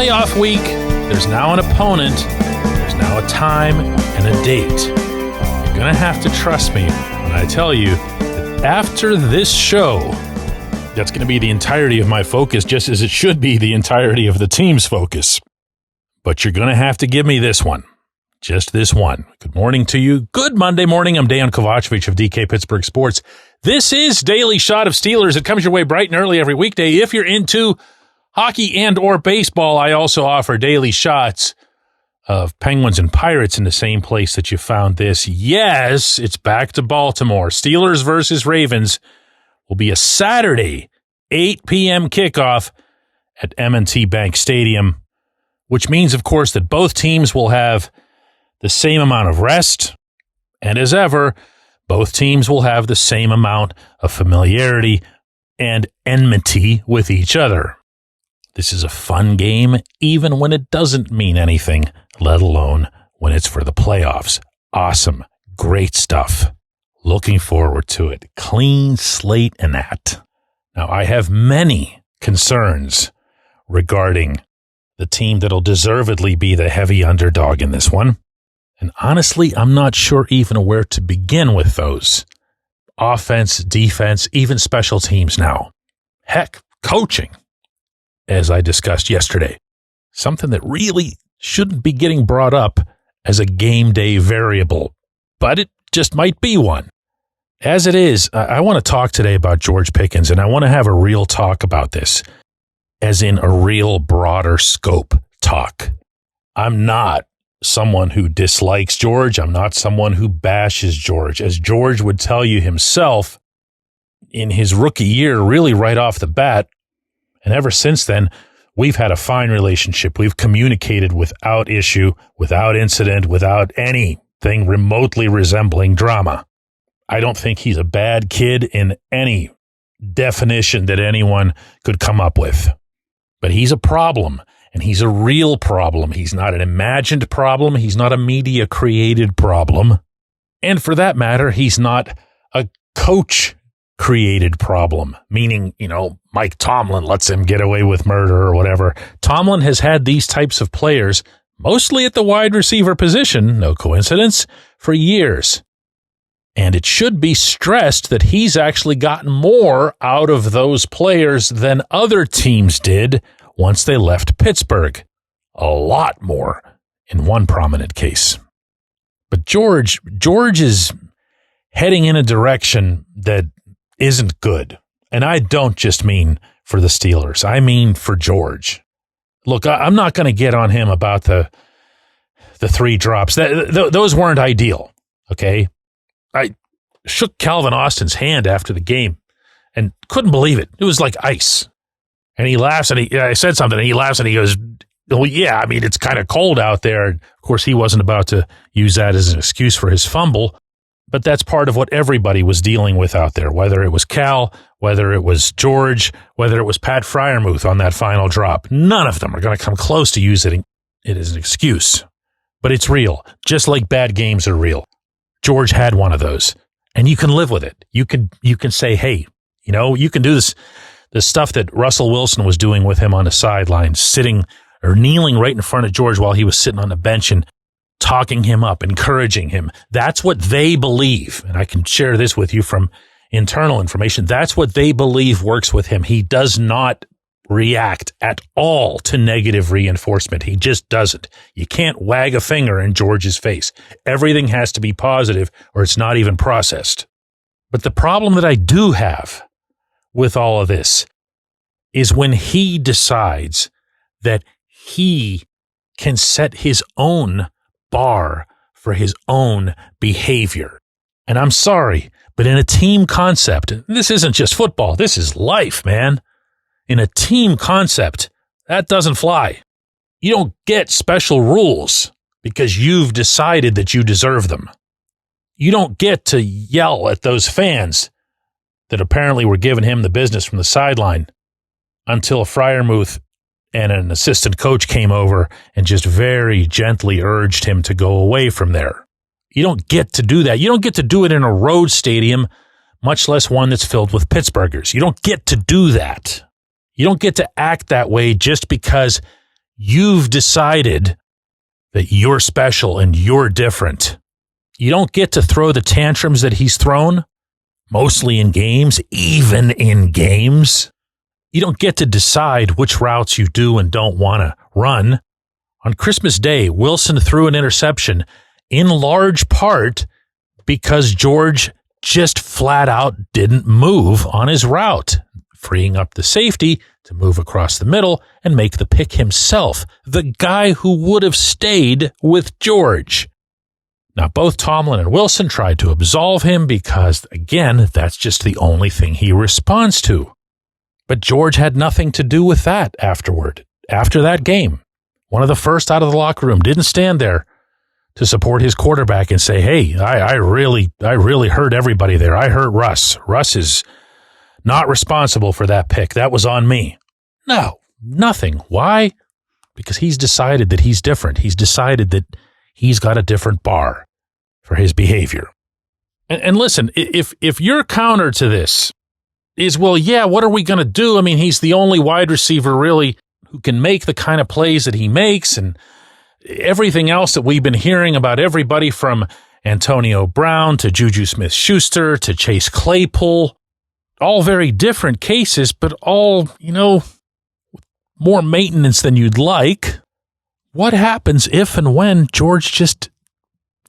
playoff week. There's now an opponent. There's now a time and a date. You're going to have to trust me when I tell you that after this show, that's going to be the entirety of my focus, just as it should be the entirety of the team's focus. But you're going to have to give me this one. Just this one. Good morning to you. Good Monday morning. I'm Dejan Kovacevic of DK Pittsburgh Sports. This is Daily Shot of Steelers. It comes your way bright and early every weekday. If you're into hockey and or baseball, I also offer daily shots of Penguins and Pirates in the same place that you found this. Yes, it's back to Baltimore. Steelers versus Ravens will be a Saturday, 8 p.m. kickoff at M&T Bank Stadium, which means, of course, that both teams will have the same amount of rest, and as ever, both teams will have the same amount of familiarity and enmity with each other. This is a fun game, even when it doesn't mean anything, let alone when it's for the playoffs. Awesome. Great stuff. Looking forward to it. Clean slate and that. Now, I have many concerns regarding the team that'll deservedly be the heavy underdog in this one. And honestly, I'm not sure even where to begin with those. Offense, defense, even special teams now. Heck, coaching, as I discussed yesterday. Something that really shouldn't be getting brought up as a game day variable, but it just might be one. As it is, I want to talk today about George Pickens, and I want to have a real talk about this, as in a real broader scope talk. I'm not someone who dislikes George. I'm not someone who bashes George. As George would tell you himself in his rookie year, really right off the bat, and ever since then, we've had a fine relationship. We've communicated without issue, without incident, without anything remotely resembling drama. I don't think he's a bad kid in any definition that anyone could come up with. But he's a problem. And he's a real problem. He's not an imagined problem. He's not a media-created problem. And for that matter, he's not a coach-created problem, meaning, Mike Tomlin lets him get away with murder or whatever. Tomlin has had these types of players, mostly at the wide receiver position, no coincidence, for years. And it should be stressed that he's actually gotten more out of those players than other teams did once they left Pittsburgh. A lot more in one prominent case. But George is heading in a direction that isn't good. And I don't just mean for the Steelers. I mean for George. Look, I'm not going to get on him about the 3 drops. Those weren't ideal, okay? I shook Calvin Austin's hand after the game and couldn't believe it. It was like ice. And he laughs, and I said something, and he laughs, and he goes, well, yeah, I mean, it's kind of cold out there. And of course, he wasn't about to use that as an excuse for his fumble, but that's part of what everybody was dealing with out there, whether it was Cal, whether it was George, whether it was Pat Freiermuth on that final drop. None of them are going to come close to using it as an excuse. But it's real, just like bad games are real. George had one of those, and you can live with it. You can say, hey, you can do this. The stuff that Russell Wilson was doing with him on the sideline, sitting or kneeling right in front of George while he was sitting on the bench and talking him up, encouraging him. That's what they believe. And I can share this with you from internal information. That's what they believe works with him. He does not react at all to negative reinforcement. He just doesn't. You can't wag a finger in George's face. Everything has to be positive or it's not even processed. But the problem that I do have with all of this is when he decides that he can set his own bar for his own behavior. And I'm sorry, but in a team concept, this isn't just football, this is life, man. In a team concept, that doesn't fly. You don't get special rules because you've decided that you deserve them. You don't get to yell at those fans that apparently were giving him the business from the sideline until Freiermuth and an assistant coach came over and just very gently urged him to go away from there. You don't get to do that. You don't get to do it in a road stadium, much less one that's filled with Pittsburghers. You don't get to do that. You don't get to act that way just because You've decided that you're special and you're different. You don't get to throw the tantrums that he's thrown, mostly in games, even in games. You don't get to decide which routes you do and don't want to run. On Christmas Day, Wilson threw an interception in large part because George just flat out didn't move on his route, freeing up the safety to move across the middle and make the pick himself, the guy who would have stayed with George. Now, both Tomlin and Wilson tried to absolve him because, again, that's just the only thing he responds to. But George had nothing to do with that afterward. After that game, one of the first out of the locker room didn't stand there to support his quarterback and say, hey, I really hurt everybody there. I hurt Russ. Russ is not responsible for that pick. That was on me. No, nothing. Why? Because he's decided that he's different. He's decided that he's got a different bar for his behavior. And listen, if your counter to this is, well, yeah, what are we going to do? I mean, he's the only wide receiver really who can make the kind of plays that he makes, and everything else that we've been hearing about everybody from Antonio Brown to Juju Smith-Schuster to Chase Claypool, all very different cases, but all, more maintenance than you'd like. What happens if and when George just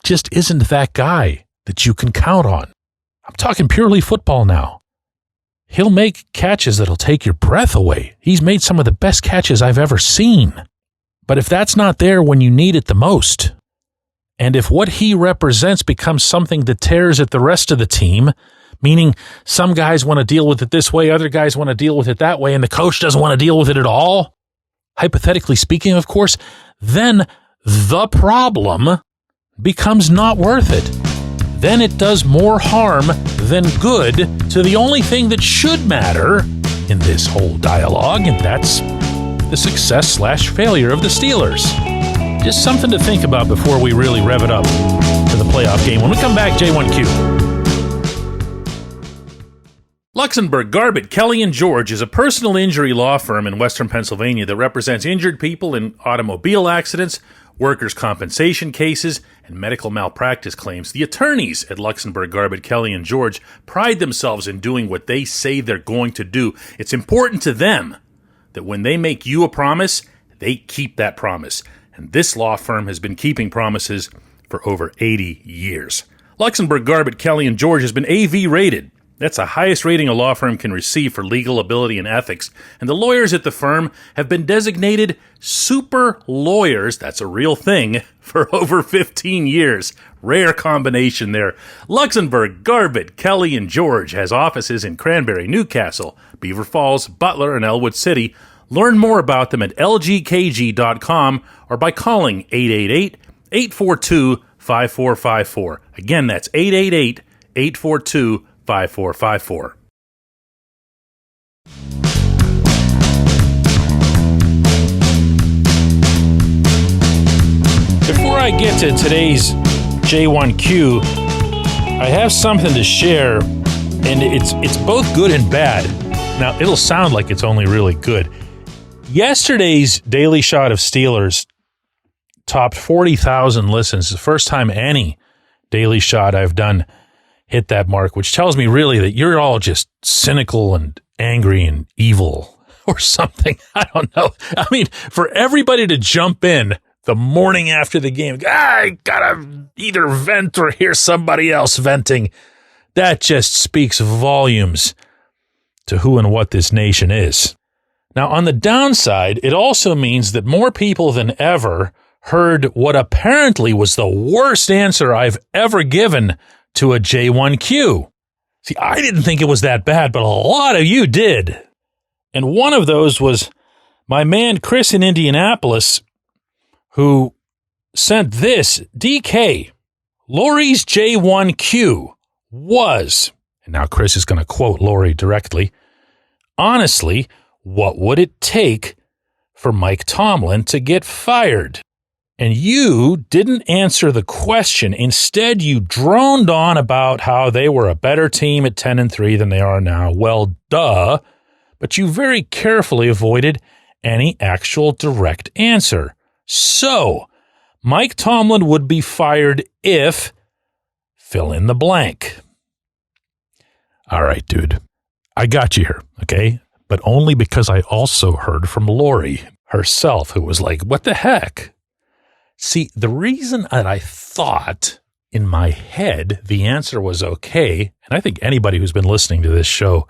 isn't that guy that you can count on? I'm talking purely football now. He'll make catches that'll take your breath away. He's made some of the best catches I've ever seen. But if that's not there when you need it the most, and if what he represents becomes something that tears at the rest of the team, meaning some guys want to deal with it this way, other guys want to deal with it that way, and the coach doesn't want to deal with it at all, hypothetically speaking, of course, then the problem becomes not worth it. Then it does more harm than good to the only thing that should matter in this whole dialogue, and that's the success/failure of the Steelers. Just something to think about before we really rev it up to the playoff game. When we come back, J1Q. Luxenberg, Garbett, Kelly & George is a personal injury law firm in Western Pennsylvania that represents injured people in automobile accidents, workers' compensation cases, and medical malpractice claims. The attorneys at Luxenberg, Garbett, Kelly & George pride themselves in doing what they say they're going to do. It's important to them that when they make you a promise, they keep that promise. And this law firm has been keeping promises for over 80 years. Luxenberg, Garbett, Kelly & George has been AV rated. That's the highest rating a law firm can receive for legal ability and ethics. And the lawyers at the firm have been designated super lawyers, that's a real thing, for over 15 years. Rare combination there. Luxenberg, Garbett, Kelly & George has offices in Cranberry, Newcastle, Beaver Falls, Butler, and Elwood City. Learn more about them at lgkg.com or by calling 888-842-5454. Again, that's 888-842-5454. Before I get to today's J1Q, I have something to share, and it's both good and bad. Now, it'll sound like it's only really good. Yesterday's Daily Shot of Steelers topped 40,000 listens. The first time any Daily Shot I've done hit that mark, which tells me really that you're all just cynical and angry and evil or something. I don't know. I mean, for everybody to jump in the morning after the game, I gotta either vent or hear somebody else venting, that just speaks volumes to who and what this nation is. Now, on the downside, it also means that more people than ever heard what apparently was the worst answer I've ever given to a J1Q. See, I didn't think it was that bad, but a lot of you did. And one of those was my man Chris in Indianapolis, who sent this. DK, Lori's J1Q was, and now Chris is going to quote Lori directly, honestly, what would it take for Mike Tomlin to get fired? And you didn't answer the question. Instead, you droned on about how they were a better team at 10-3 than they are now. Well, duh. But you very carefully avoided any actual direct answer. So, Mike Tomlin would be fired if fill in the blank. All right, dude. I got you here, okay? But only because I also heard from Lori herself, who was like, what the heck? See, the reason that I thought in my head the answer was okay, and I think anybody who's been listening to this show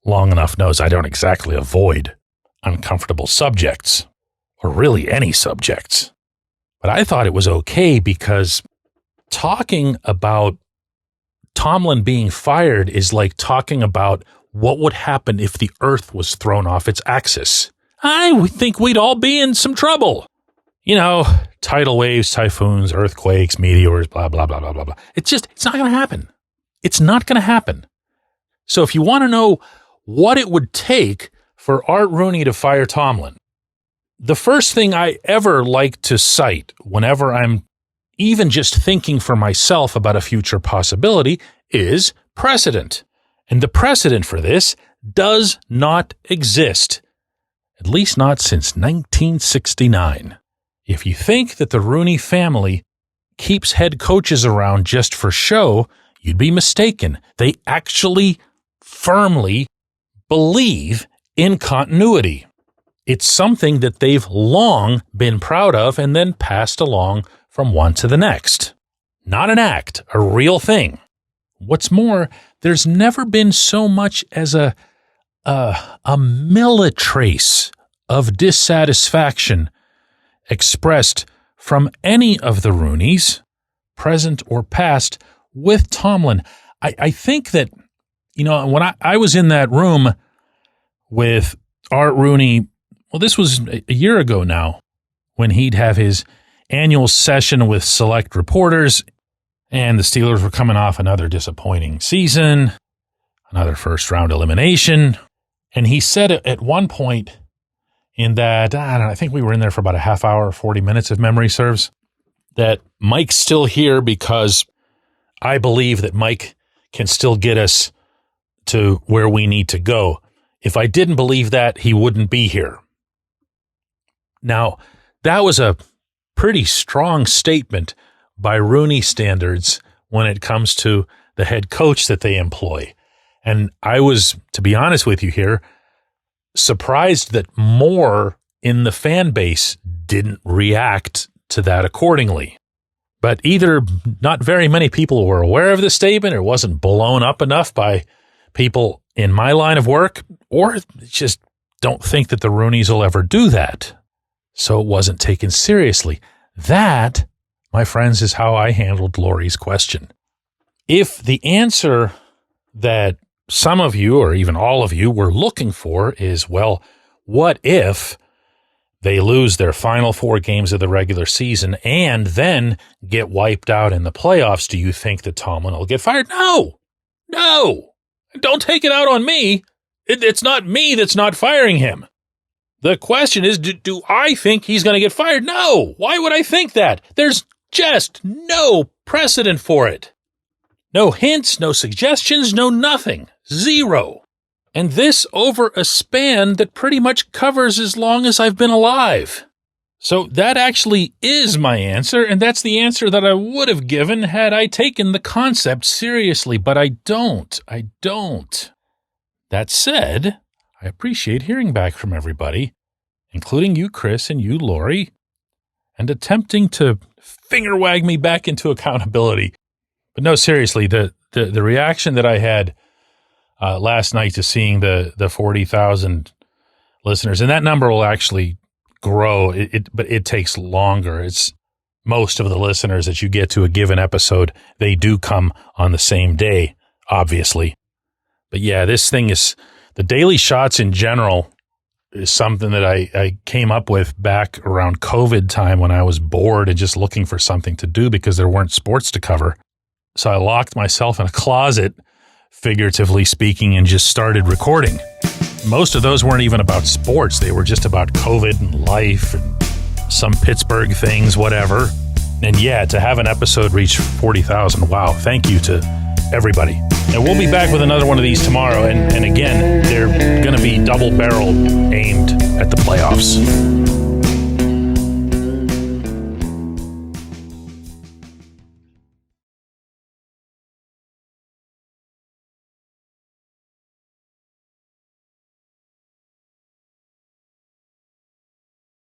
long enough knows I don't exactly avoid uncomfortable subjects, or really any subjects. But I thought it was okay because talking about Tomlin being fired is like talking about what would happen if the earth was thrown off its axis. I would think we'd all be in some trouble. You know, tidal waves, typhoons, earthquakes, meteors, blah, blah, blah, blah, blah, blah. It's not going to happen. It's not going to happen. So if you want to know what it would take for Art Rooney to fire Tomlin, the first thing I ever like to cite whenever I'm even just thinking for myself about a future possibility is precedent. And the precedent for this does not exist, at least not since 1969. If you think that the Rooney family keeps head coaches around just for show, you'd be mistaken. They actually firmly believe in continuity. It's something that they've long been proud of and then passed along from one to the next. Not an act, a real thing. What's more, there's never been so much as a millitrace of dissatisfaction expressed from any of the Rooneys, present or past, with Tomlin. I think that, you know, when I was in that room with Art Rooney, well, this was a year ago now, when he'd have his annual session with select reporters, and the Steelers were coming off another disappointing season, another first-round elimination, and he said at one point in that, I don't know, I think we were in there for about a half hour, 40 minutes if memory serves, that Mike's still here because I believe that Mike can still get us to where we need to go. If I didn't believe that, he wouldn't be here. Now, that was a pretty strong statement by Rooney standards when it comes to the head coach that they employ. And I was, to be honest with you here, surprised that more in the fan base didn't react to that accordingly. But either not very many people were aware of the statement, or wasn't blown up enough by people in my line of work, or just don't think that the Rooneys will ever do that. So it wasn't taken seriously. That, my friends, is how I handled Lori's question. If the answer that some of you, or even all of you, were looking for is, well, what if they lose their final 4 games of the regular season and then get wiped out in the playoffs, do you think that Tomlin will get fired? No. Don't take it out on me. It's not me that's not firing him. The question is, do I think he's going to get fired? No. Why would I think that? There's just no precedent for it. No hints, no suggestions, no nothing. Zero. And this over a span that pretty much covers as long as I've been alive. So that actually is my answer, and that's the answer that I would have given had I taken the concept seriously, but I don't. That said, I appreciate hearing back from everybody, including you, Chris, and you, Lori, and attempting to finger wag me back into accountability. But no, seriously, the reaction that I had last night to seeing the 40,000 listeners, and that number will actually grow, but it takes longer. It's most of the listeners that you get to a given episode, they do come on the same day, obviously. But yeah, this thing is, the daily shots in general is something that I came up with back around COVID time when I was bored and just looking for something to do because there weren't sports to cover. So I locked myself in a closet, figuratively speaking, and just started recording. Most of those weren't even about sports. They were just about COVID and life and some Pittsburgh things, whatever. And yeah, to have an episode reach 40,000, wow, thank you to everybody. And we'll be back with another one of these tomorrow. And again, they're going to be double-barreled, aimed at the playoffs.